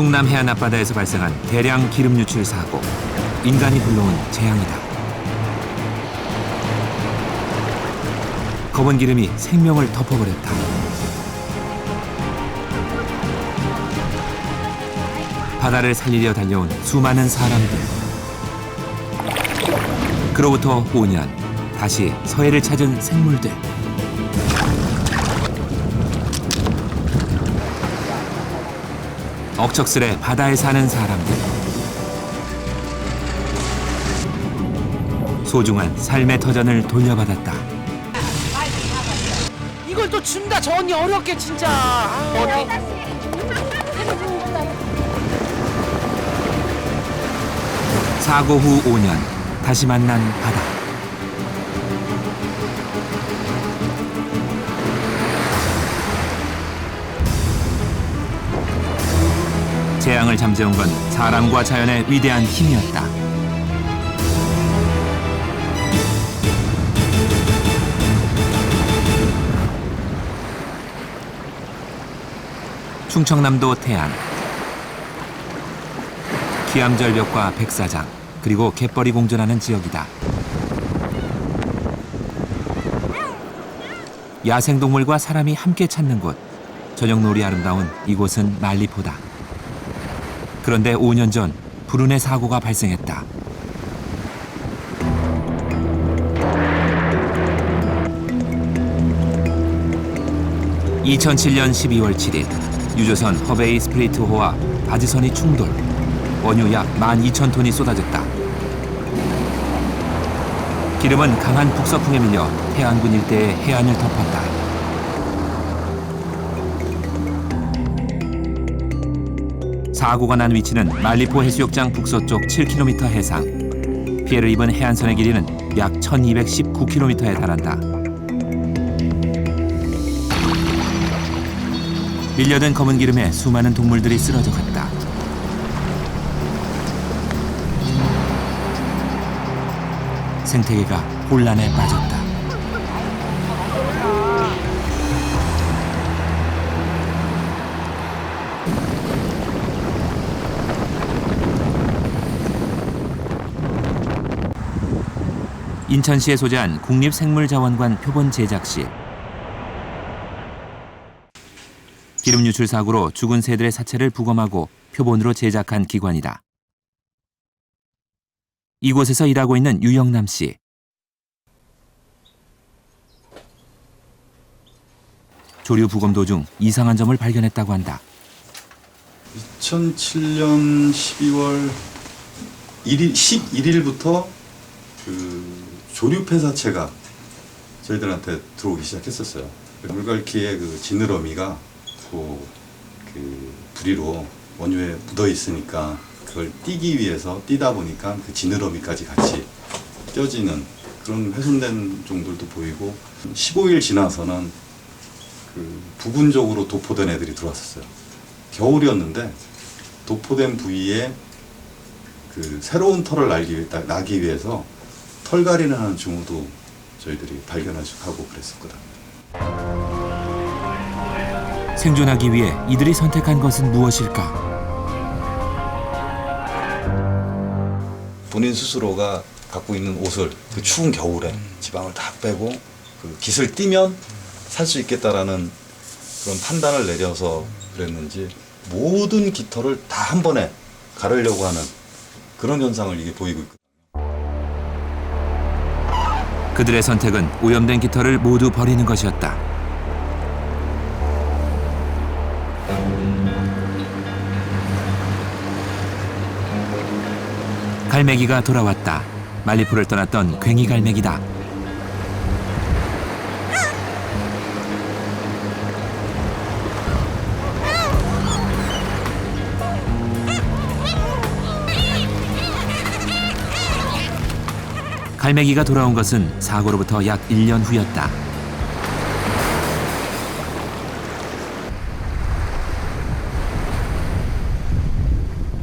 충남 해안 앞바다에서 발생한 대량 기름 유출 사고. 인간이 불러온 재앙이다. 검은 기름이 생명을 덮어버렸다. 바다를 살리려 달려온 수많은 사람들. 그로부터 5년, 다시 서해를 찾은 생물들. 억척스레 바다에 사는 사람들. 소중한 삶의 터전을 돌려받았다. 이걸 또 준다. 저 언니 어렵게 진짜. 언니. 사고 후 5년, 다시 만난 바다. 재앙을 잠재운 건 사람과 자연의 위대한 힘이었다. 충청남도 태안. 기암절벽과 백사장, 그리고 갯벌이 공존하는 지역이다. 야생동물과 사람이 함께 찾는 곳. 저녁놀이 아름다운 이곳은 말리포다. 그런데 5년 전 불운의 사고가 발생했다. (2007년 12월 7일) 유조선 허베이 스프리트호와 바지선이 충돌. 원유 약 12,000톤이 쏟아졌다. 기름은 강한 북서풍에 밀려 해안군 일대의 해안을 덮었다. 사고가 난 위치는 말리포 해수욕장 북서쪽 7km 해상. 피해를 입은 해안선의 길이는 약 1219km에 달한다. 밀려든 검은 기름에 수많은 동물들이 쓰러져 갔다. 생태계가 혼란에 빠졌다. 인천시에 소재한 국립생물자원관 표본 제작실. 기름 유출 사고로 죽은 새들의 사체를 부검하고 표본으로 제작한 기관이다. 이곳에서 일하고 있는 유영남 씨. 조류 부검 도중 이상한 점을 발견했다고 한다. 2007년 12월 11일부터 그 조류 폐사체가 저희들한테 들어오기 시작했었어요. 물갈퀴의 그 지느러미가 그 부리로 원유에 묻어 있으니까 그걸 띄기 위해서 띄다 보니까 그 지느러미까지 같이 껴지는 그런 훼손된 종들도 보이고, 15일 지나서는 그 부분적으로 도포된 애들이 들어왔었어요. 겨울이었는데 도포된 부위에 그 새로운 털을 나기 위해서 털갈이를 하는 징후도 저희들이 발견하고 그랬었거든요. 생존하기 위해 이들이 선택한 것은 무엇일까? 본인 스스로가 갖고 있는 옷을 그 추운 겨울에 지방을 다 빼고 그 깃을 띠면 살 수 있겠다라는 그런 판단을 내려서 그랬는지 모든 깃털을 다 한 번에 가르려고 하는 그런 현상을 이게 보이고 있거든요. 그들의 선택은 오염된 깃털을 모두 버리는 것이었다. 갈매기가 돌아왔다. 말리포를 떠났던 괭이 갈매기다. 갈매기가 돌아온 것은 사고로부터 약 1년 후였다.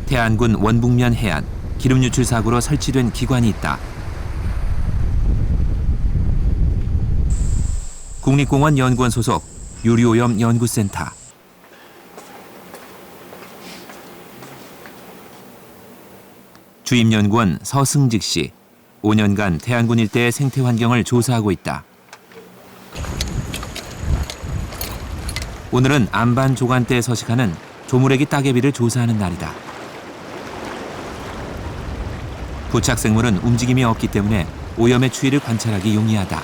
태안군 원북면 해안, 기름 유출 사고로 설치된 기관이 있다. 국립공원 연구원 소속 유류오염 연구센터. 주임연구원 서승직 씨. 5년간 태안군 일대의 생태 환경을 조사하고 있다. 오늘은 안반 조간대에 서식하는 조무래기 따개비를 조사하는 날이다. 부착생물은 움직임이 없기 때문에 오염의 추이를 관찰하기 용이하다.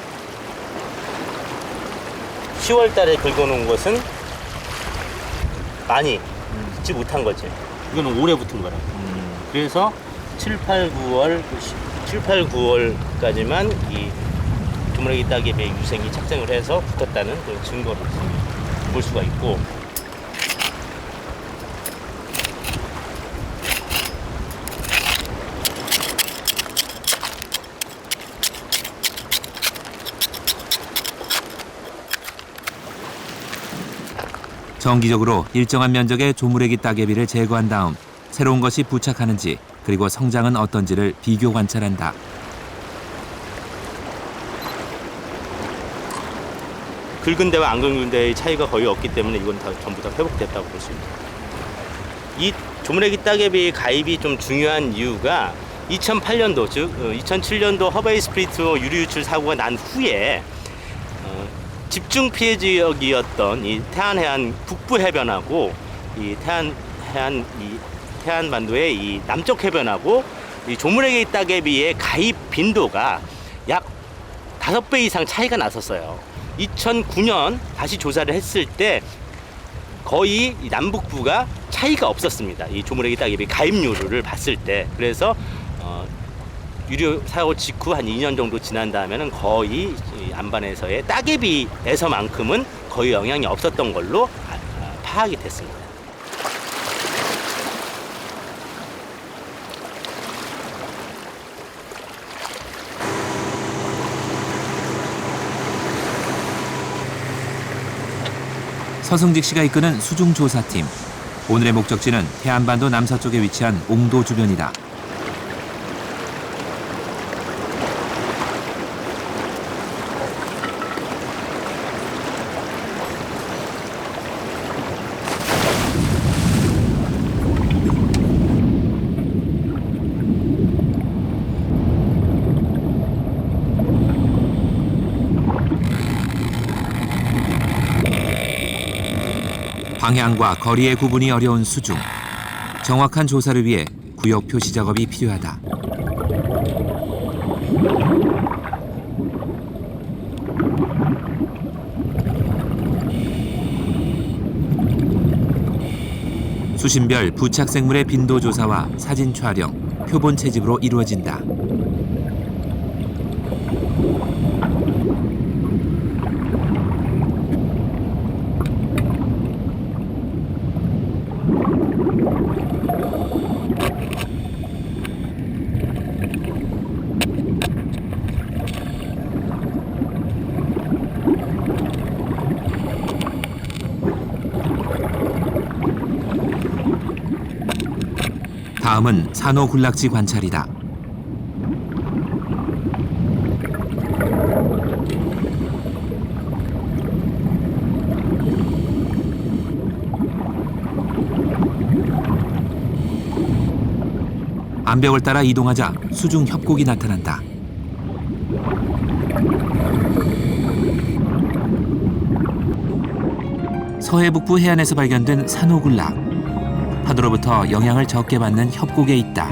10월 달에 긁어놓은 것은 많이 긁지 못한 거지. 이거는 올해 붙은 거라. 그래서 7, 8, 9월까지만 이 조무래기 따개비의 유생이 착생을 해서 붙었다는 그 증거를 볼 수가 있고, 정기적으로 일정한 면적의 조무래기 따개비를 제거한 다음 새로운 것이 부착하는지 그리고 성장은 어떤지를 비교 관찰한다. 긁은 데와 안 긁은 데의 차이가 거의 없기 때문에 이건 다 전부 다 회복됐다고 볼 수 있습니다. 이 조무래기 따개비 가입이 좀 중요한 이유가 2008년도 즉 2007년도 허베이 스프리트 유류 유출 사고가 난 후에 집중 피해 지역이었던 이 태안해안 북부 해변하고 이 태안반도의 이 남쪽 해변하고 이 조무래기 따개비의 가입 빈도가 약 5배 이상 차이가 났었어요. 2009년 다시 조사를 했을 때 거의 이 남북부가 차이가 없었습니다. 이 조무래기 따개비 가입률을 봤을 때. 그래서 유류 사고 직후 한 2년 정도 지난 다음에는 거의 이 안반에서의 따개비에서만큼은 거의 영향이 없었던 걸로 파악이 됐습니다. 서승직 씨가 이끄는 수중조사팀. 오늘의 목적지는 태안반도 남서쪽에 위치한 옹도 주변이다. 방향과 거리의 구분이 어려운 수중. 정확한 조사를 위해 구역 표시 작업이 필요하다. 수심별 부착생물의 빈도 조사와 사진 촬영, 표본 채집으로 이루어진다. 다음은 산호 군락지 관찰이다. 암벽을 따라 이동하자 수중 협곡이 나타난다. 서해북부 해안에서 발견된 산호 군락. 파도로부터 영향을 적게 받는 협곡에 있다.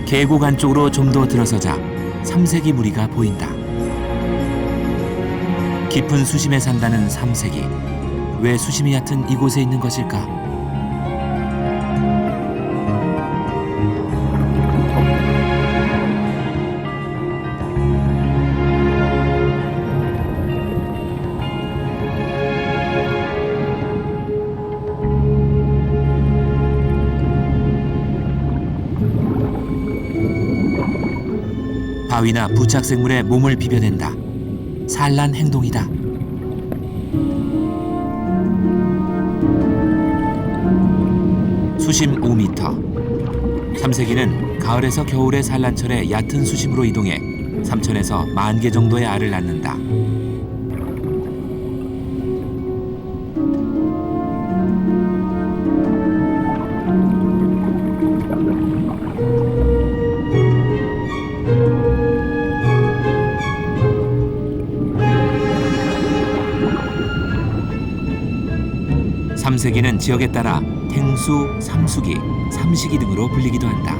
계곡 안쪽으로 좀 더 들어서자 삼색이 무리가 보인다. 깊은 수심에 산다는 삼색이 왜 수심이 얕은 이곳에 있는 것일까? 바위나 부착생물에 몸을 비벼댄다. 산란 행동이다. 수심 5m. 삼색이는 가을에서 겨울의 산란철에 얕은 수심으로 이동해 3천에서 10,000개 정도의 알을 낳는다. 삼세기는 지역에 따라 탱수, 삼수기, 삼시기 등으로 불리기도 한다.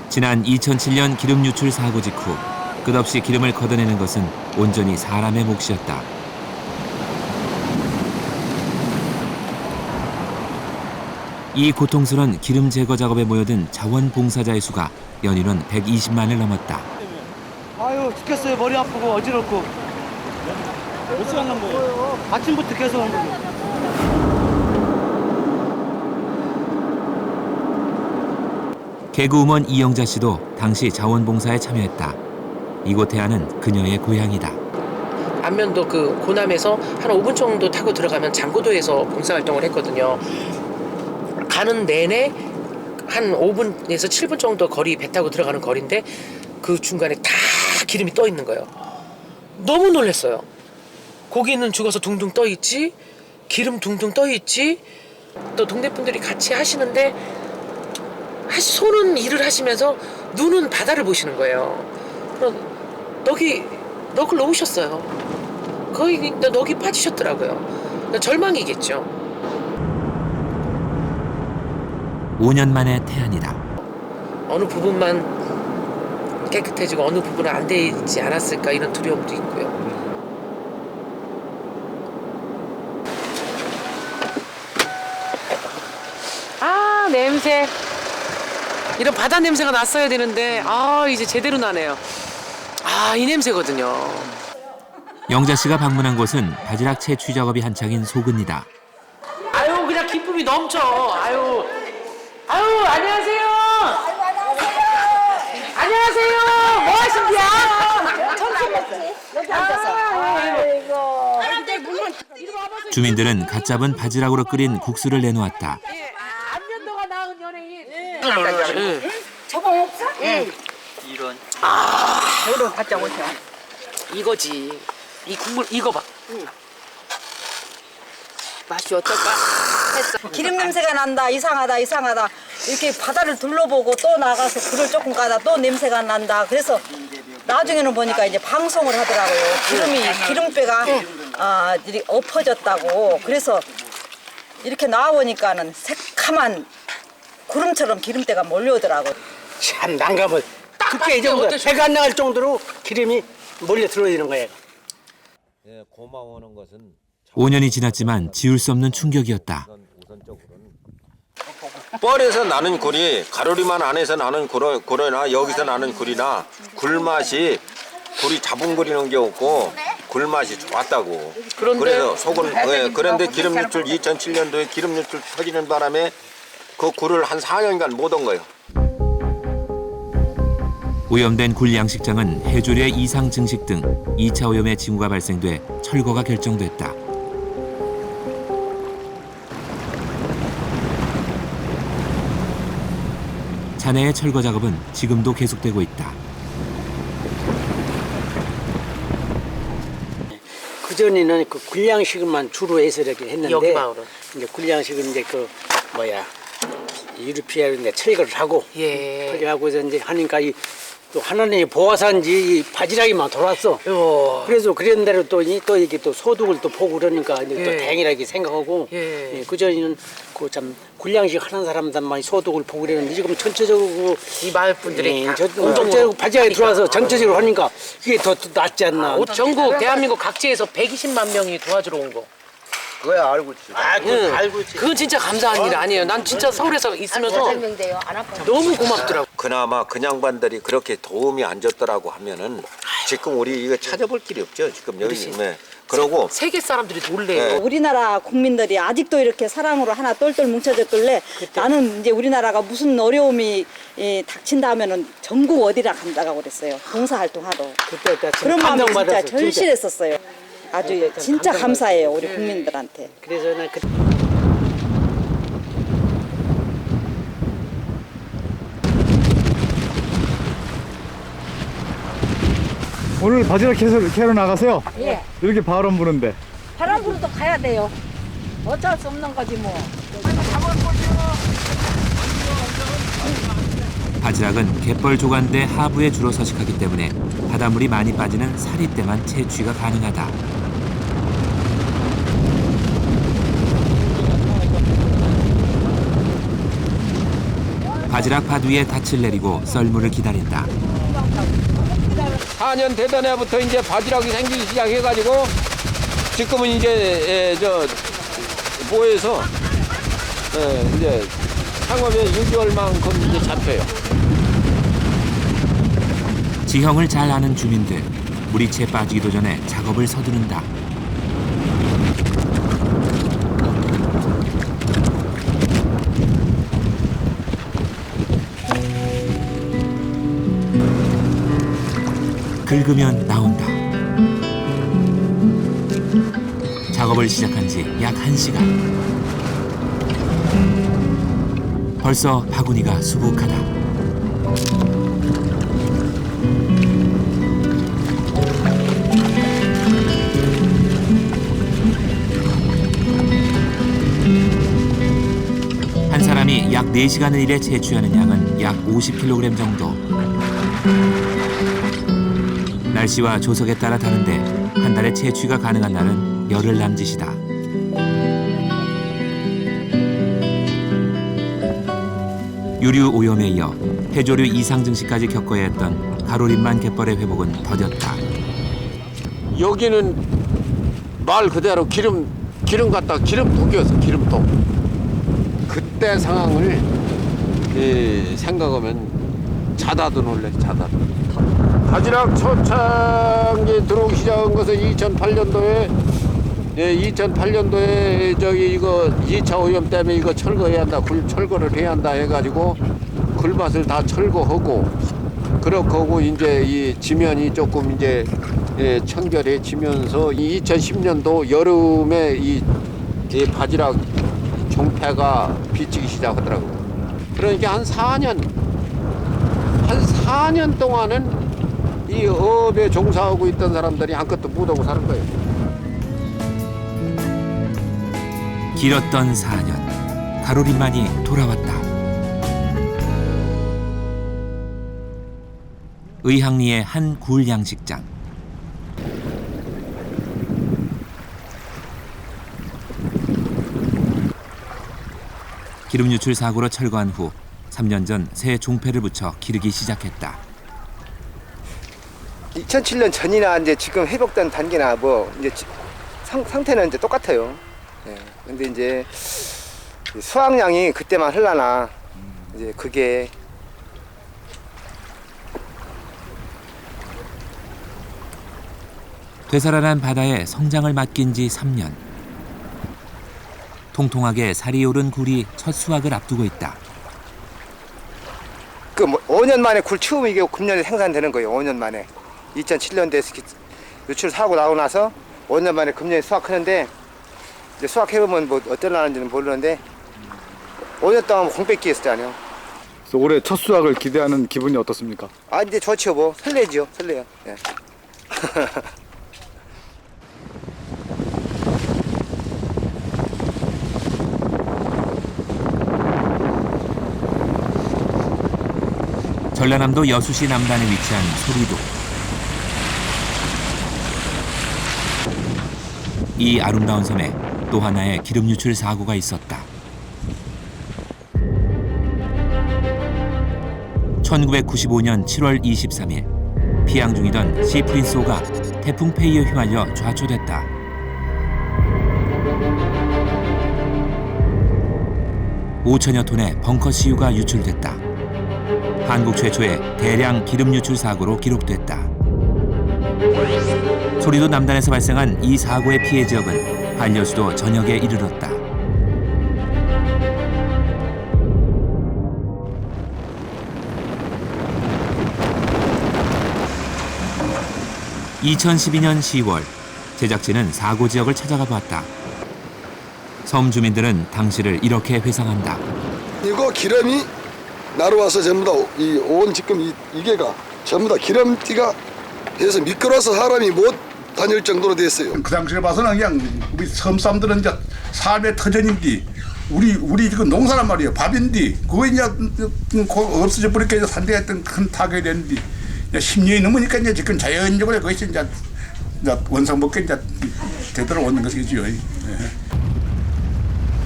지난 2007년 기름 유출 사고 직후 끝없이 기름을 걷어내는 것은 온전히 사람의 몫이었다. 이 고통스런 기름 제거 작업에 모여든 자원봉사자의 수가 연일은 120만을 넘었다. 아유 죽겠어요. 머리 아프고 어지럽고. 몇 시간 난 거예요? 아침부터 계속 한 거예요. 개그우먼 이영자 씨도 당시 자원봉사에 참여했다. 이곳 해안은 그녀의 고향이다. 안면도 그 고남에서 한 5분 정도 타고 들어가면 장고도에서 봉사활동을 했거든요. 가는 내내 한 5분에서 7분 정도 거리 배 타고 들어가는 거리인데 그 중간에 다 기름이 떠 있는 거예요. 너무 놀랐어요. 고기는 죽어서 둥둥 떠 있지, 기름 둥둥 떠 있지. 또 동네 분들이 같이 하시는데 손은 일을 하시면서 눈은 바다를 보시는 거예요. 그럼 넋을 놓으셨어요. 거의 넋이 빠지셨더라고요. 절망이겠죠. 5년 만의 태안이다. 어느 부분만 깨끗해지고 어느 부분은 안 되지 않았을까 이런 두려움도 있고요. 아, 냄새. 이런 바다 냄새가 났어야 되는데 이제 제대로 나네요. 이 냄새거든요. 영자 씨가 방문한 곳은 바지락 채취 작업이 한창인 소근이다. 아유, 그냥 기쁨이 넘쳐. 아유, 안녕하세요. 안녕하세요. 뭐 하신디야? 점심 먹지. 여기 앉아서. 아이고. 근데 물론 주민들은 갓 잡은 바지락으로 끓인 국수를 내놓았다. 안면도가 낳은 연예인. 저거 없어? 응. 이런. 저로 갖다 오셔. 이거지. 이 국물 이거 봐. 맛이 어떨까? 기름 냄새가 난다. 이상하다. 이렇게 바다를 둘러보고 또 나가서 불을 조금 까다 또 냄새가 난다. 그래서 나중에는 보니까 이제 방송을 하더라고요. 기름배가 이렇게 엎어졌다고. 그래서 이렇게 나와보니까는 새카만 구름처럼 기름때가 몰려오더라고요. 참 난감을. 그게 이 정도 배가 안 나갈 정도로 기름이 몰려 들어오는 거예요. 예, 고마워하는 것은 5년이 지났지만 지울 수 없는 충격이었다. 뻘에서 나는 굴이 가로리만 안에서 나는 굴이나 여기서 나는 굴이나 굴맛이 굴이 자분거리는 게 없고 굴맛이 좋았다고. 그래서 속은 그런데 기름 유출 2007년도에 기름 유출 터지는 바람에 그 굴을 한 4년간 못 온 거예요. 오염된 굴 양식장은 해조류의 이상 증식 등 2차 오염의 징후가 발생돼 철거가 결정됐다. 잔해의 철거 작업은 지금도 계속되고 있다. 그전에는 그 굴양식만 주로 해서 이렇게 했는데 여기 마을은. 이제 굴양식은 이제 유리피아인데 철거를 하고 예. 철거하고서 이제 하니까 또 하나님이 보아서인지 이 바지락이만 돌았어. 그래서 그런 대로 또 이게 또 소득을 또 보고 그러니까 이제 또 예. 다행이라게 생각하고 예. 그전에는 그 참 굴양식 하는 사람들만 소득을 보고 그랬는데 지금 전체적으로 이 마을 분들이 다 전체적으로 바지락이 들어와서 전체적으로 하니까 그게 더 낫지 않나. 전국 대한민국 각지에서 120만 명이 도와주러 온 거. 그거야 알고 있지. 응. 그건 진짜 감사한 일 아니에요. 난 진짜 서울에서 있으면서 설명돼요. 안 아파. 너무 고맙더라고. 그나마 그 양반들이 그렇게 도움이 안 줬더라고 하면은 지금 우리 이거 찾아볼 길이 없죠. 지금 여기 그러고 세계 사람들이 놀래요. 우리나라 국민들이 아직도 이렇게 사랑으로 하나 똘똘 뭉쳐졌길래 나는 이제 우리나라가 무슨 어려움이 닥친다면은 전국 어디라 간다고 그랬어요. 봉사활동하러. 그때 그런 마음이 진짜 감동받아서 절실했었어요. 아주 진짜 감사해요 우리 국민들한테. 그래서 난 그. 오늘 바지락 캐러 나가세요? 예. 이렇게 바람 부는데. 바람 불어도 가야 돼요. 어쩔 수 없는 거지 뭐. 바지락은 갯벌 조간대 하부에 주로 서식하기 때문에 바닷물이 많이 빠지는 사리 때만 채취가 가능하다. 바지락 밭 위에 닻을 내리고 썰물을 기다린다. 4년 되던 해부터 이제 바지락이 생기기 시작해가지고 지금은 이제 보에서 이제 상업에 6개월만큼 이제 잡혀요. 지형을 잘 아는 주민들, 물이 채 빠지기도 전에 작업을 서두른다. 긁으면 나온다. 작업을 시작한 지 약 1시간. 벌써 바구니가 수북하다. 한 사람이 약 4시간을 일해 채취하는 양은 약 50kg 정도. 날씨와 조석에 따라 다른데 한 달에 채취가 가능한 날은 열흘 남짓이다. 유류 오염에 이어 해조류 이상 증식까지 겪어야 했던 가로림만 갯벌의 회복은 더뎠다. 여기는 말 그대로 기름 갖다 기름통이었어. 기름통. 그때 상황을 생각하면 자다도 놀래. 자다도. 바지락 초창기 들어오기 시작한 것은 2008년도에 2008년도에 이거 2차 오염 때문에 이거 철거해야 한다. 철거를 해야 한다 해가지고 굴밭을 다 철거하고 그렇게 하고 이제 이 지면이 조금 이제 청결해지면서 2010년도 여름에 이 바지락 종패가 비치기 시작하더라고요. 그러니까 한 4년 동안은 이 업에 종사하고 있던 사람들이 아무것도 못하고 사는 거예요. 길었던 4년, 가로림만이 돌아왔다. 의항리의 한 굴 양식장. 기름 유출 사고로 철거한 후 3년 전 새 종패를 붙여 기르기 시작했다. 2007년 전이나 이제 지금 회복된 단계나 뭐 이제 상태는 이제 똑같아요. 예. 근데 이제 수확량이 그때만 흘러나 이제 그게 되살아난 바다에 성장을 맡긴 지 3년. 통통하게 살이 오른 굴이 첫 수확을 앞두고 있다. 그 5년 만에 굴 처음 이게 금년에 생산되는 거예요. 5년 만에 2007년도에 유출 사고 나고 나서 5년 만에 금년에 수확하는데 이제 수확해보면 뭐 어쩌라는지는 모르는데 5년 동안 공백기 했었잖아요. 그래서 올해 첫 수확을 기대하는 기분이 어떻습니까? 아 이제 좋지요. 뭐 설레죠. 설레요. 예. 전라남도 여수시 남단에 위치한 소리도. 이 아름다운 섬에 또 하나의 기름 유출 사고가 있었다. 1995년 7월 23일 피항 중이던 시프린소가 태풍 페이에 휘말려 좌초됐다. (5천여) 톤의 벙커CU가 유출됐다. 한국 최초의 대량 기름 유출 사고로 기록됐다. 소리도 남단에서 발생한 이 사고의 피해 지역은 한여수도 전역에 이르렀다. (2012년 10월) 제작진은 사고 지역을 찾아가 봤다. 섬 주민들은 당시를 이렇게 회상한다. 이거 기름이 날아와서 전부 다 이 온 지금 이게가 전부 다 기름띠가 해서 미끄러워서 사람이 못 다닐 정도로 됐어요. 그 당시에 봐서는 그냥 우리 섬 사람들은 이제 삶의 터전인데 우리 지금 농사란 말이에요. 밥인데 그거 이제 없어져 버리니까 이제 산대했던 큰 타격이 됐는데 10년이 넘으니까 이제 지금 자연적으로 그것이 이제 원상복귀 이제 되돌아오는 것이지요.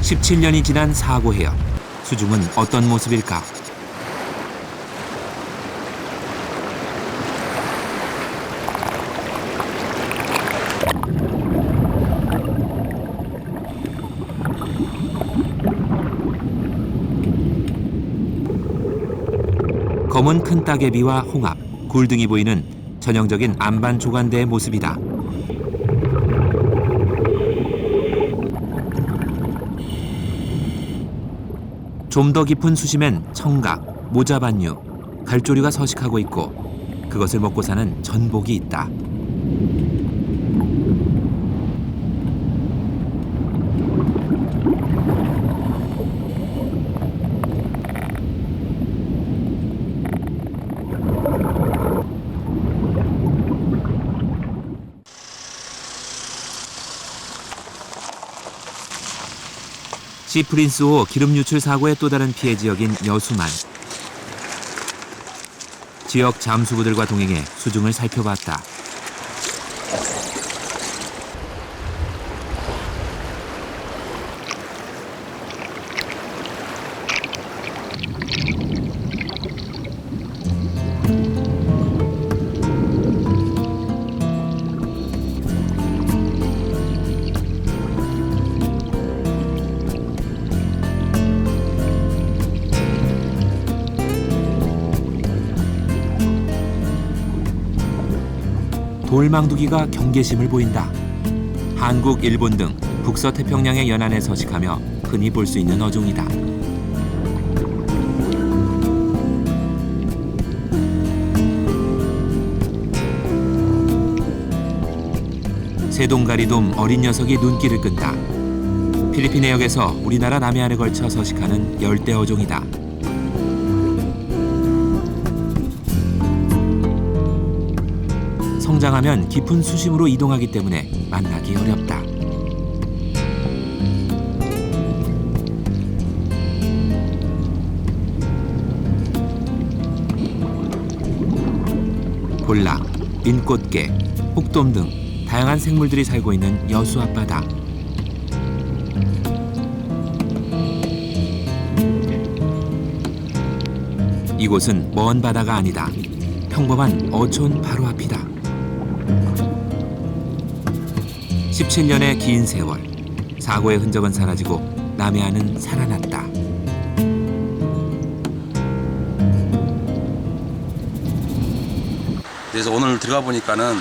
17년이 지난 사고 해역. 수중은 어떤 모습일까? 검은 큰 따개비와 홍합, 굴등이 보이는 전형적인 안반 조간대의 모습이다. 좀 더 깊은 수심엔 청각, 모자반류, 갈조류가 서식하고 있고 그것을 먹고 사는 전복이 있다. 시프린스호 기름 유출 사고의 또 다른 피해 지역인 여수만. 지역 잠수부들과 동행해 수중을 살펴봤다. 돌망두기가 경계심을 보인다. 한국, 일본 등 북서태평양의 연안에 서식하며 흔히 볼 수 있는 어종이다. 새동가리돔 어린 녀석이 눈길을 끈다. 필리핀 해역에서 우리나라 남해안에 걸쳐 서식하는 열대 어종이다. 성장하면 깊은 수심으로 이동하기 때문에 만나기 어렵다. 볼락, 인꽃게, 혹돔 등 다양한 생물들이 살고 있는 여수 앞바다. 이곳은 먼 바다가 아니다. 평범한 어촌 바로 앞이다. 17년의 긴 세월, 사고의 흔적은 사라지고 남해안은 살아났다. 그래서 오늘 들어가 보니까는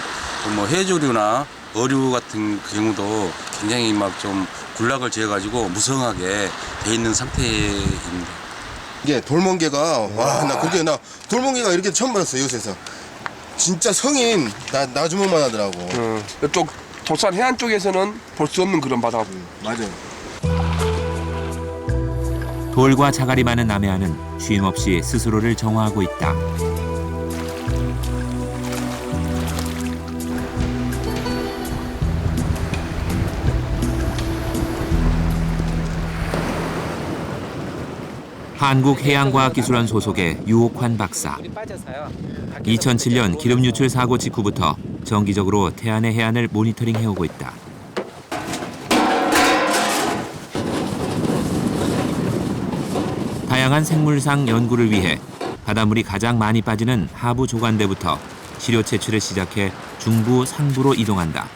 뭐 해조류나 어류 같은 경우도 굉장히 막 좀 군락을 지어가지고 무성하게 돼 있는 상태입니다. 이게 돌멍게가 나 돌멍게가 이렇게 처음 봤어요. 요새서 진짜 성인 나주먹만 하더라고. 이쪽 도산 해안 쪽에서는 볼 수 없는 그런 바다. 맞아요. 돌과 자갈이 많은 남해안은 쉼없이 스스로를 정화하고 있다. 한국해양과학기술원 소속의 유옥환 박사. 2007년 기름 유출 사고 직후부터 정기적으로 태안의 해안을 모니터링해오고 있다. 다양한 생물상 연구를 위해 바닷물이 가장 많이 빠지는 하부 조간대부터 시료 채취를 시작해 중부, 상부로 이동한다.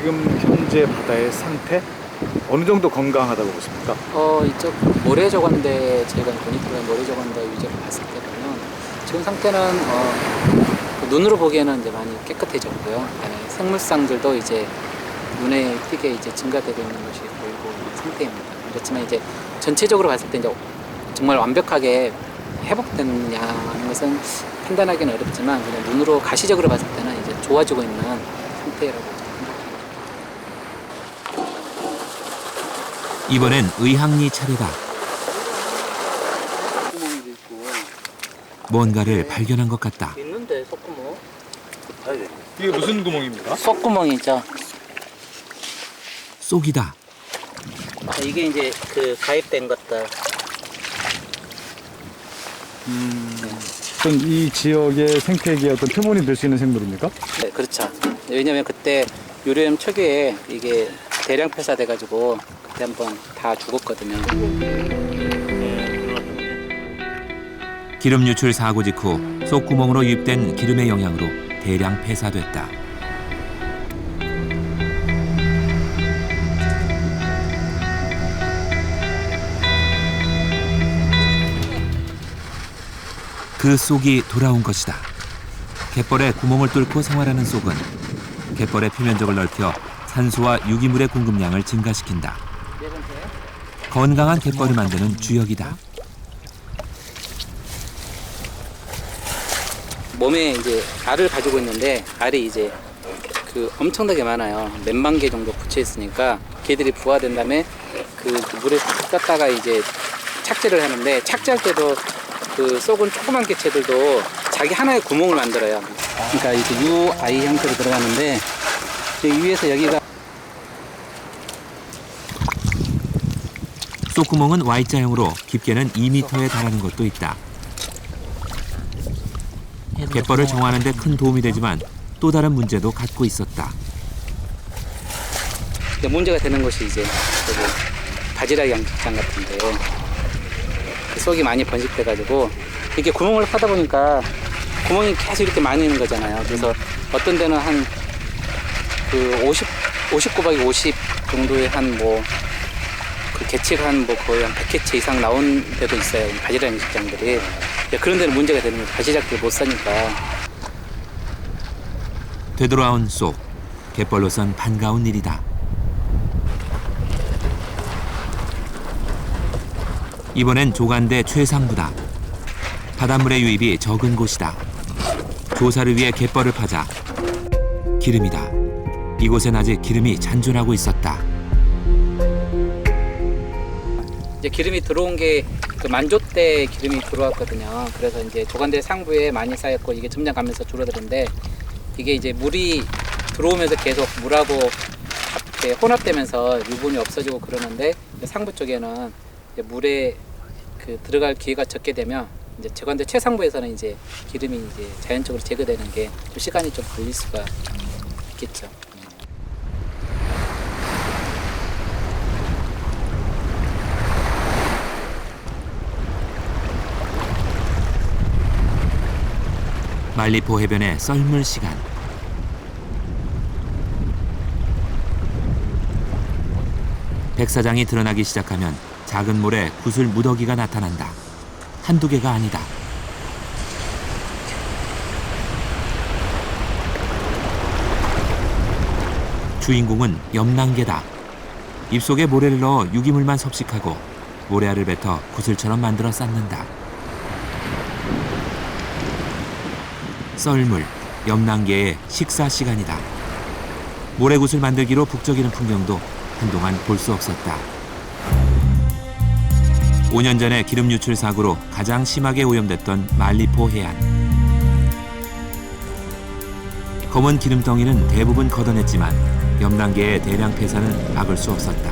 지금 현재 바다의 상태 어느 정도 건강하다고 보십니까? 이쪽 모래조관대 저희가 모니터링 모래조관대 위주로 봤을 때 보면 지금 상태는 눈으로 보기에는 이제 많이 깨끗해졌고요. 생물상들도 이제 눈에 띄게 이제 증가되고 있는 것이 보이고 있는 상태입니다. 그렇지만 이제 전체적으로 봤을 때 이제 정말 완벽하게 회복됐냐는 것은 판단하기는 어렵지만 그냥 눈으로 가시적으로 봤을 때는 이제 좋아지고 있는 상태라고 생각합니다. 이번엔 의학리 차례다. 뭔가를 발견한 것 같다. 있는데 속구멍. 이게 무슨 구멍입니까? 속구멍이죠. 쏙이다. 이게 이제 그 가입된 것들. 그럼 이 지역의 생태계에 어떤 표본이 될 수 있는 생물입니까? 네, 그렇죠. 왜냐면 그때 유료염 초기에 이게 대량 폐사돼가지고 그때 한번 다 죽었거든요. 기름 유출 사고 직후 속구멍으로 유입된 기름의 영향으로 대량 폐사됐다. 그 쏙이 돌아온 것이다. 갯벌에 구멍을 뚫고 생활하는 쏙은 갯벌의 표면적을 넓혀 산소와 유기물의 공급량을 증가시킨다. 건강한 갯벌을 만드는 주역이다. 몸에 이제 알을 가지고 있는데 알이 이제 그 엄청나게 많아요. 몇만 개 정도 붙여 있으니까 걔들이 부화된 다음에 그 물에 떴다가 이제 착지를 하는데 착지할 때도 그 쏙은 조그만 개체들도 자기 하나의 구멍을 만들어요. 그러니까 이렇게 UI 형태로 들어가는데 여기 위에서 여기가 쏙구멍은 Y자형으로 깊게는 2m에 달하는 것도 있다. 갯벌을 정화하는 데 큰 도움이 되지만 또 다른 문제도 갖고 있었다. 문제가 되는 것이 이제 바지락 양식장 같은데 그 쏙이 많이 번식돼가지고 이렇게 구멍을 파다 보니까 구멍이 계속 이렇게 많이 있는 거잖아요. 그래서 어떤 데는 한 그 50 곱하기 50 정도의 한 뭐 그 개체가 한 뭐 거의 한 100개체 이상 나온 데도 있어요. 바지락 양식장들이. 그런 데는 문제가 되는 거예요. 바지락들 못 사니까. 되돌아온 쏙. 갯벌로선 반가운 일이다. 이번엔 조간대 최상부다. 바닷물의 유입이 적은 곳이다. 조사를 위해 갯벌을 파자. 기름이다. 이곳엔 아직 기름이 잔존하고 있었다. 이제 기름이 들어온 게 그 만조 때 기름이 들어왔거든요. 그래서 이제 조간대 상부에 많이 쌓였고 이게 점점 가면서 줄어드는데 이게 이제 물이 들어오면서 계속 물하고 혼합되면서 유분이 없어지고 그러는데 상부 쪽에는 이제 물에 그 들어갈 기회가 적게 되면 이제 조간대 최상부에서는 이제 기름이 이제 자연적으로 제거되는 게 좀 시간이 좀 걸릴 수가 있겠죠. 말리포 해변의 썰물 시간. 백사장이 드러나기 시작하면 작은 모래 구슬 무더기가 나타난다. 한두 개가 아니다. 주인공은 염난개다. 입속에 모래를 넣어 유기물만 섭식하고 모래알을 뱉어 구슬처럼 만들어 쌓는다. 썰물, 염난개의 식사 시간이다. 모래구슬 만들기로 북적이는 풍경도 한동안 볼 수 없었다. 5년 전에 기름 유출 사고로 가장 심하게 오염됐던 말리포 해안. 검은 기름덩이는 대부분 걷어냈지만 염난개의 대량 폐사는 막을 수 없었다.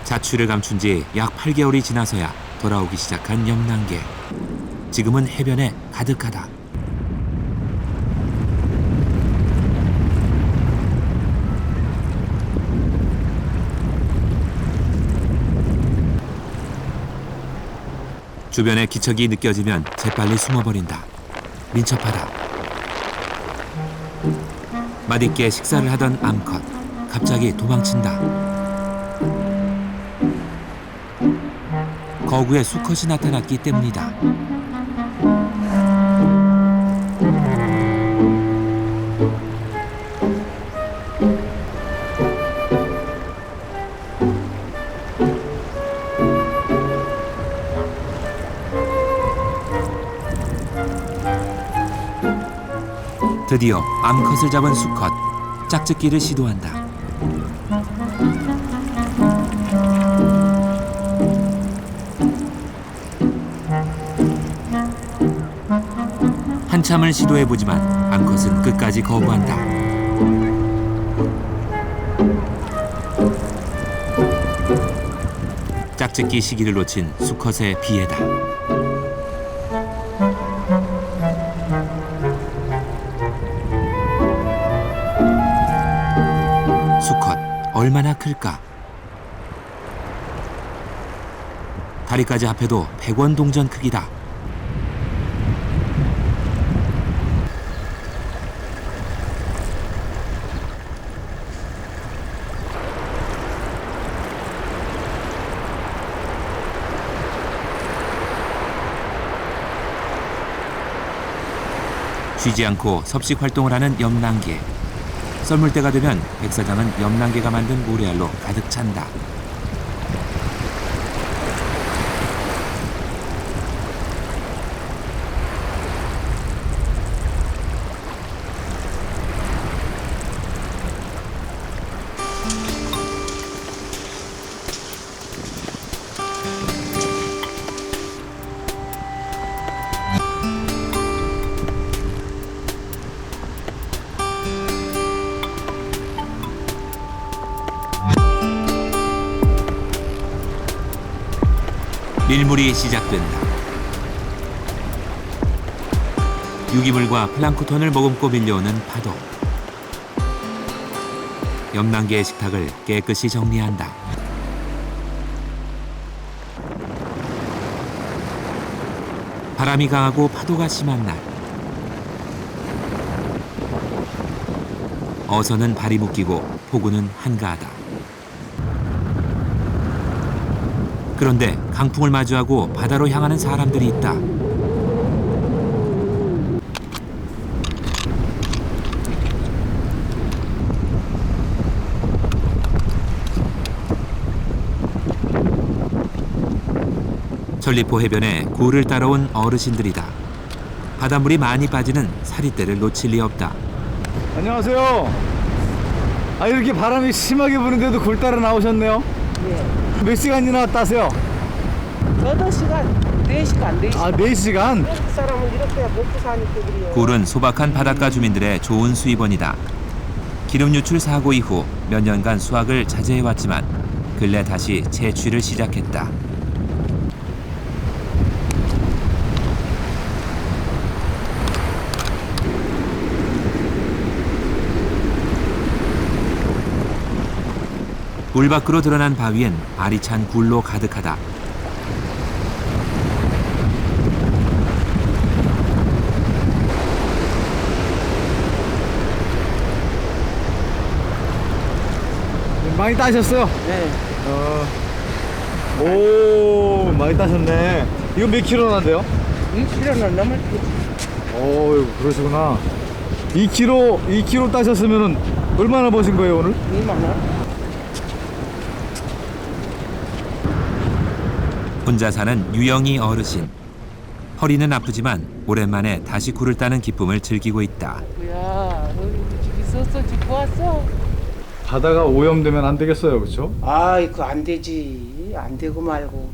자취를 감춘 지 약 8개월이 지나서야 돌아오기 시작한 염난개. 지금은 해변에 가득하다. 주변에 기척이 느껴지면 재빨리 숨어버린다. 민첩하다. 맛있게 식사를 하던 암컷. 갑자기 도망친다. 거구에 수컷이 나타났기 때문이다. 드디어 암컷을 잡은 수컷. 짝짓기를 시도한다. 한참을 시도해보지만 암컷은 끝까지 거부한다. 짝짓기 시기를 놓친 수컷의 비애다. 수컷 얼마나 클까? 다리까지 합해도 100원 동전 크기다. 쉬지 않고 섭식 활동을 하는 염난개. 썰물 때가 되면 백사장은 염난개가 만든 모래알로 가득 찬다. 밀물이 시작된다. 유기물과 플랑크톤을 머금고 밀려오는 파도. 염난개의 식탁을 깨끗이 정리한다. 바람이 강하고 파도가 심한 날. 어선은 발이 묶이고 포구는 한가하다. 그런데 강풍을 마주하고 바다로 향하는 사람들이 있다. 전리포 해변에 굴을 따라온 어르신들이다. 바닷물이 많이 빠지는 사리대를 놓칠 리 없다. 안녕하세요. 아, 이렇게 바람이 심하게 부는데도 굴 따라 나오셨네요. 네. 몇 시간이나 따세요? 8시간, 4시간. 아, 4시간? 한국 사람은 이렇게 먹고 사니까 그래요. 굴은 소박한 바닷가 주민들의 좋은 수입원이다. 기름 유출 사고 이후 몇 년간 수확을 자제해왔지만 근래 다시 채취를 시작했다. 물 밖으로 드러난 바위엔 알이 찬 굴로 가득하다. 많이 따셨어요? 네. 오, 많이 따셨네. 이거 몇 킬로 난데요? 2kg는 넘을 거지. 오, 그러시구나. 2kg 따셨으면 얼마나 버신 거예요, 오늘? 2만 원. 혼자 사는 유영이 어르신. 허리는 아프지만 오랜만에 다시 굴을 따는 기쁨을 즐기고 있다. 야, 우리 집 있었어, 집 왔어. 바다가 오염되면 안 되겠어요, 그렇죠? 아이, 그 안 되지. 안 되고 말고.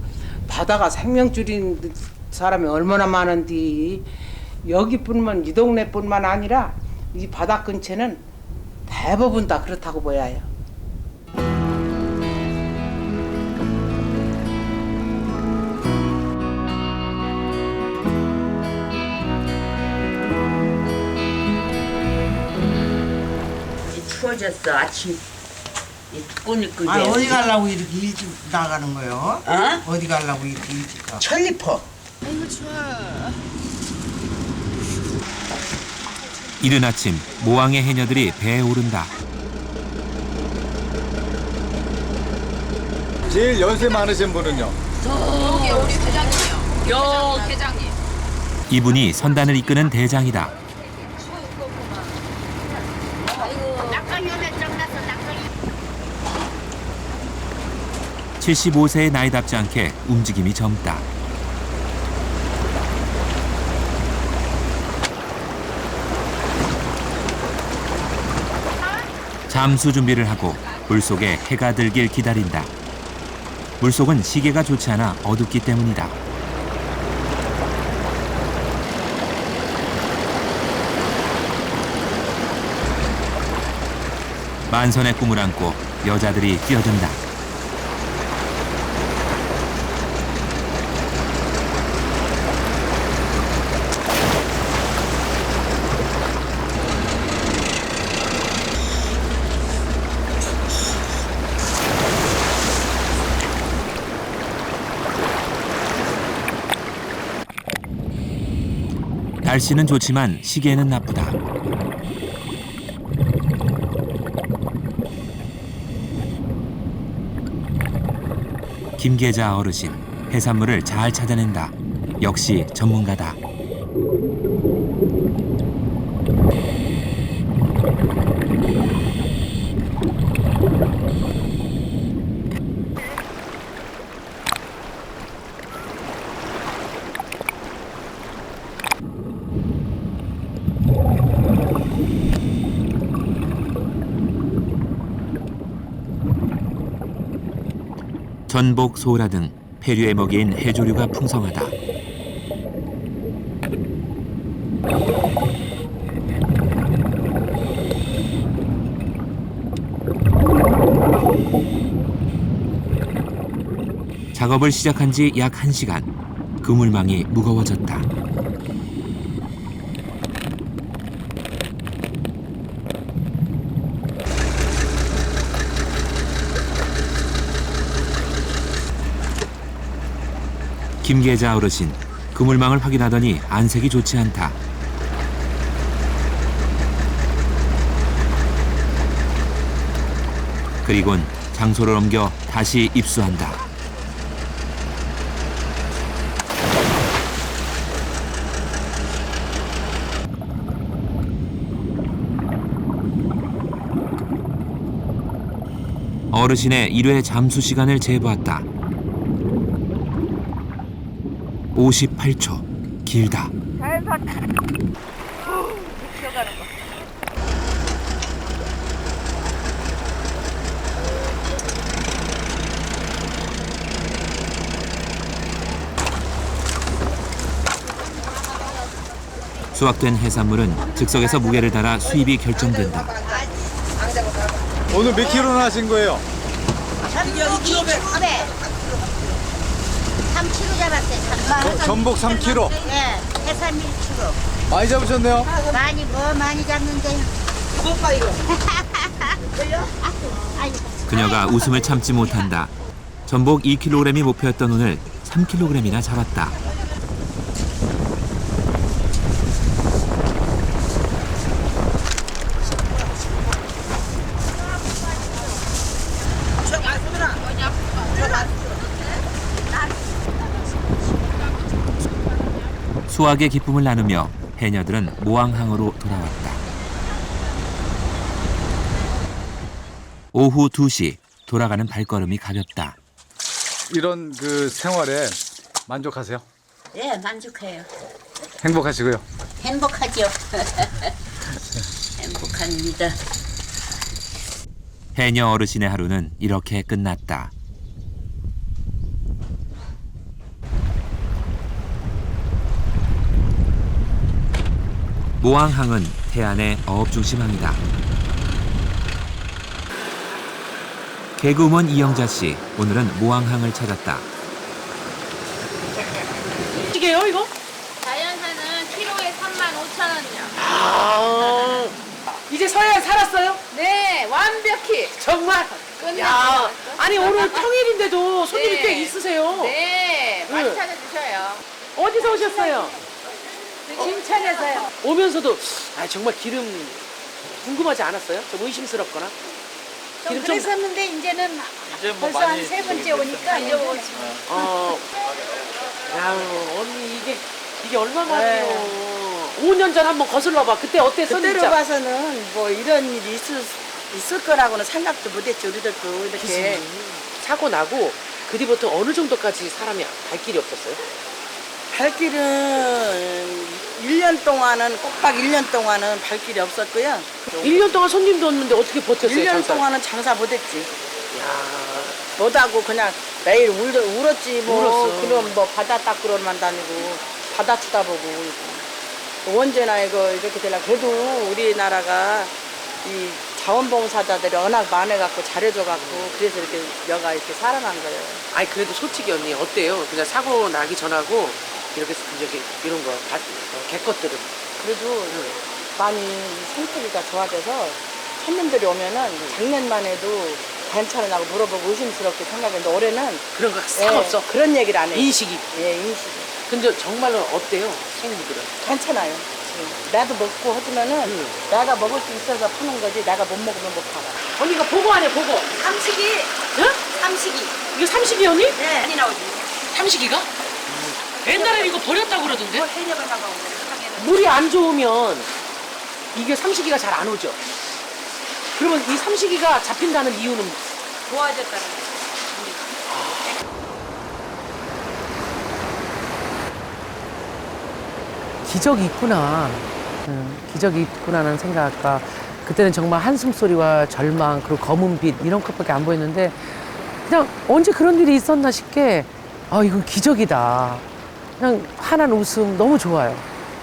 바다가 생명줄인 사람이 얼마나 많은데 여기뿐만 이 동네뿐만 아니라 이 바다 근처는 대부분 다 그렇다고 보여요. 추워졌어. 아침 꾼이꾼이. 아니 어디 가려고 이렇게 일찍 나가는 거요? 어? 어디 가려고 이렇게 일찍 가? 천리포. 아이고 좋아. 이른 아침 모항의 해녀들이 배에 오른다. 제일 연세 많으신 분은요? 여기 우리 대장님이요. 여 대장님. 이분이 선단을 이끄는 대장이다. 낙하기 오늘 정났어 낙하기. 75세의 나이답지 않게 움직임이 젊다. 잠수 준비를 하고 물속에 해가 들길 기다린다. 물속은 시계가 좋지 않아 어둡기 때문이다. 만선의 꿈을 안고 여자들이 뛰어든다. 날씨는 좋지만 시계는 나쁘다. 김계자 어르신, 해산물을 잘 찾아낸다. 역시 전문가다. 전복, 소라 등 폐류에 먹이인 해조류가 풍성하다. 작업을 시작한 지 약 1시간. 그물망이 무거워졌다. 김계자 어르신, 그물망을 확인하더니 안색이 좋지 않다. 그리곤 장소를 옮겨 다시 입수한다. 어르신의 1회 잠수 시간을 재보았다. 58초. 길다. 수확된 해산물은 즉석에서 무게를 달아 수입이 결정된다. 오늘 몇 킬로나 하신 거예요? 3kg 잡았어요. 전복 3kg? 네, 해삼 1kg. 많이 잡으셨네요? 많이 잡는데. 오빠 이거. 그녀가 웃음을 참지 못한다. 전복 2kg이 목표였던 오늘 3kg이나 잡았다. 수확의 기쁨을 나누며 해녀들은 모항항으로 돌아왔다. 오후 2시, 돌아가는 발걸음이 가볍다. 이런 그 생활에 만족하세요? 네, 만족해요. 행복하시고요? 행복하죠. 행복합니다. 해녀 어르신의 하루는 이렇게 끝났다. 모항항은 해안의 어업 중심항이다. 개그우먼 이영자 씨, 오늘은 모항항을 찾았다. 어떻게요 이거? 자연산은 키로에 35,000원이요. 아, 이제 서해안 살았어요? 네, 완벽히. 정말? 야, 아니 오늘 평일인데도 손님이 네. 꽤 있으세요. 네, 많이 응. 찾아주셔요. 어디서 오셨어요? 김천에서요. 오면서도 아 정말 기름 궁금하지 않았어요? 좀 의심스럽거나? 좀 그랬었는데 이제는 벌써 한 3번째 오니까 이제 오지. 야 언니 이게 얼마만이에요? 5년 전 한번 거슬러봐. 그때 어땠어? 그때로 진짜? 봐서는 뭐 이런 일이 있을 거라고는 생각도 못했지. 우리들도 이렇게. 사고 나고 그 뒤부터 어느 정도까지 사람이 발길이 없었어요? 발길은 1년 동안은 꼬박 1년 동안은 발길이 없었고요. 1년 동안 손님도 없는데 어떻게 버텼어요? 1년 장사? 동안은 장사 못했지. 못하고 그냥 매일 울었지 뭐. 울었어. 그럼 뭐 바다 닦으러만 다니고 바다 쳐다보고. 언제나 이렇게 되려 그래도 우리나라가 이 자원봉사자들이 워낙 많아갖고 잘해줘갖고 그래서 이렇게 여가 이렇게 살아난 거예요. 아니 그래도 솔직히 언니 어때요? 그냥 사고 나기 전하고 이렇게 이런 거 개것들은 그래도 많이 상태가 좋아져서 손님들이 오면은 작년만 해도 괜찮으냐고 물어보고 의심스럽게 생각했는데 올해는 그런 거 싹 없어? 그런 얘기를 안 해요. 인식이? 예, 인식이. 근데 정말로 어때요? 손님들은? 괜찮아요. 나도 먹고 하지만은 내가 먹을 수 있어서 파는 거지 내가 못 먹으면 못 팔아. 언니가 보고 안 해, 보고. 삼식이. 응? 삼식이. 이게 삼식이 언니? 네. 많이 나오지. 삼식이가? 옛날에 이거 버렸다고 그러던데? 뭐 해녀를 나가고. 물이 안 좋으면 이게 삼식이가 잘 안 오죠? 그러면 이 삼식이가 잡힌다는 이유는? 좋아졌다는 거. 기적이 있구나. 기적이 있구나라는 생각과 그때는 정말 한숨소리와 절망 그리고 검은 빛 이런 것밖에 안 보였는데 그냥 언제 그런 일이 있었나 싶게 이건 기적이다. 그냥 환한 웃음 너무 좋아요.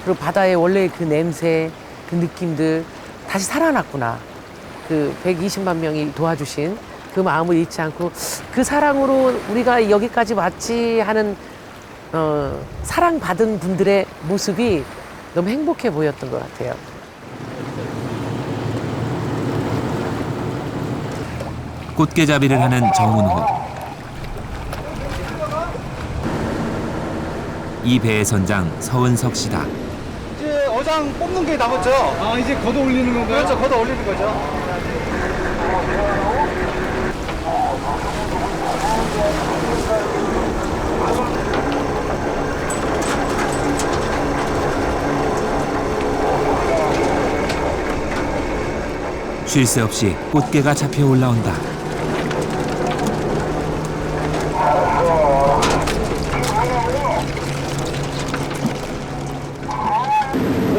그리고 바다의 원래 그 냄새 그 느낌들 다시 살아났구나. 그 120만 명이 도와주신 그 마음을 잊지 않고 그 사랑으로 우리가 여기까지 왔지 하는 사랑받은 분들의 모습이 너무 행복해 보였던 것 같아요. 꽃게잡이를 하는 정은호. 이 배의 선장 서은석 씨다. 이제 어장 뽑는 게 남았죠? 아, 이제 걷어 올리는 건가요? 그렇죠, 걷어 올리는 거죠. 쉴 새 없이 꽃게가 잡혀 올라온다.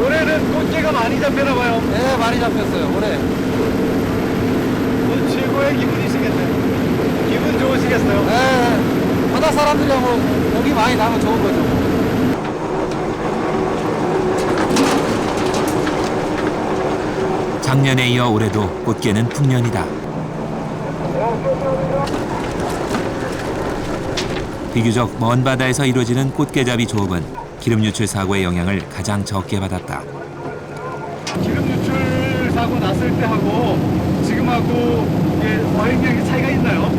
올해는 꽃게가 많이 잡히나 봐요. 네, 많이 잡혔어요, 올해. 오늘 최고의 기분이시겠네요. 기분 좋으시겠어요? 네, 바다 사람들이랑 여기 많이 나면 좋은 거죠. 작년에 이어 올해도 꽃게는 풍년이다. 비교적 먼 바다에서 이루어지는 꽃게잡이 조업은 기름 유출 사고의 영향을 가장 적게 받았다. 기름 유출 사고 났을 때 하고 지금하고 이게 어획량이 차이가 있나요?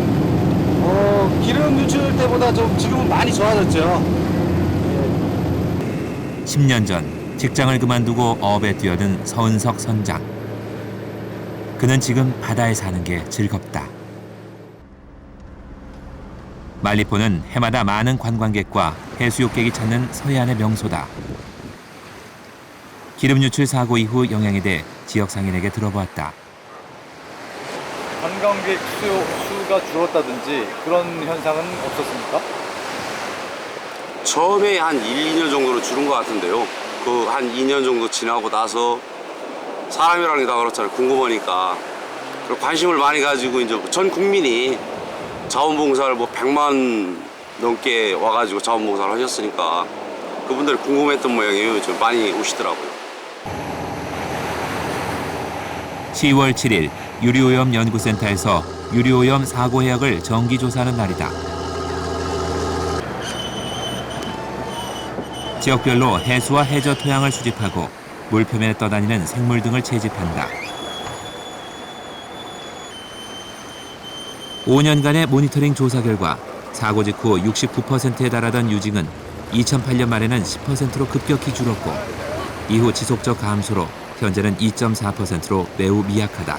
기름 유출 때보다 좀 지금은 많이 좋아졌죠. 10년 전 직장을 그만두고 어업에 뛰어든 서은석 선장. 그는 지금 바다에 사는 게 즐겁다. 말리포는 해마다 많은 관광객과 해수욕객이 찾는 서해안의 명소다. 기름 유출 사고 이후 영향에 대해 지역 상인에게 들어보았다. 관광객 수가 줄었다든지 그런 현상은 없었습니까? 처음에 한 1, 2년 정도로 줄은 것 같은데요. 그 한 2년 정도 지나고 나서 사람이라는 게 다 그렇잖아요. 궁금하니까. 그리고 관심을 많이 가지고 이제 전 국민이 자원봉사를 뭐 100만 넘게 와가지고 자원봉사를 하셨으니까 그분들이 궁금했던 모양이에요. 좀 많이 오시더라고요. 10월 7일 유리오염 연구센터에서 유리오염 사고 해역을 정기조사하는 날이다. 지역별로 해수와 해저 토양을 수집하고 물표면에 떠다니는 생물 등을 채집한다. 5년간의 모니터링 조사 결과 사고 직후 69%에 달하던 유증은 2008년 말에는 10%로 급격히 줄었고 이후 지속적 감소로 현재는 2.4%로 매우 미약하다.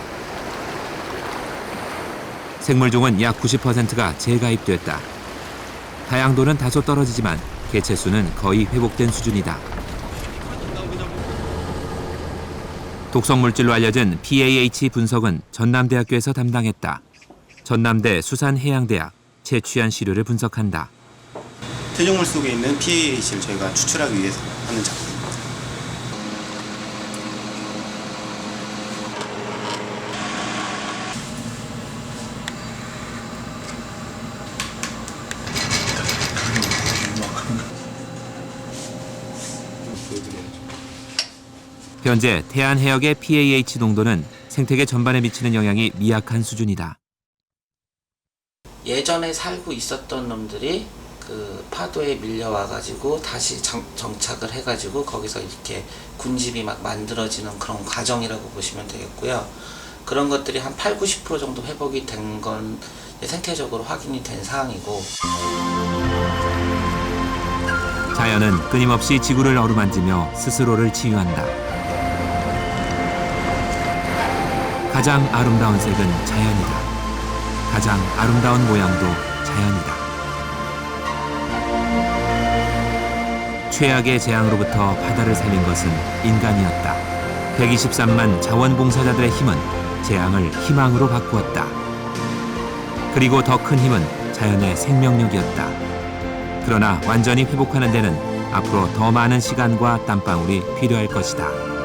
생물종은 약 90%가 재가입됐다. 다양도는 다소 떨어지지만 개체수는 거의 회복된 수준이다. 독성물질로 알려진 PAH 분석은 전남대학교에서 담당했다. 전남대 수산해양대학 최취한 시료를 분석한다. 퇴적물 속에 있는 PAH를 저희가 추출하기 위해서 하는 작업입니다. 현재 태안 해역의 PAH 농도는 생태계 전반에 미치는 영향이 미약한 수준이다. 예전에 살고 있었던 놈들이 그 파도에 밀려와가지고 다시 정착을 해가지고 거기서 이렇게 군집이 막 만들어지는 그런 과정이라고 보시면 되겠고요. 그런 것들이 한 80~90% 정도 회복이 된 건 생태적으로 확인이 된 사항이고. 자연은 끊임없이 지구를 어루만지며 스스로를 치유한다. 가장 아름다운 색은 자연이다. 가장 아름다운 모양도 자연이다. 최악의 재앙으로부터 바다를 살린 것은 인간이었다. 123만 자원봉사자들의 힘은 재앙을 희망으로 바꾸었다. 그리고 더 큰 힘은 자연의 생명력이었다. 그러나 완전히 회복하는 데는 앞으로 더 많은 시간과 땀방울이 필요할 것이다.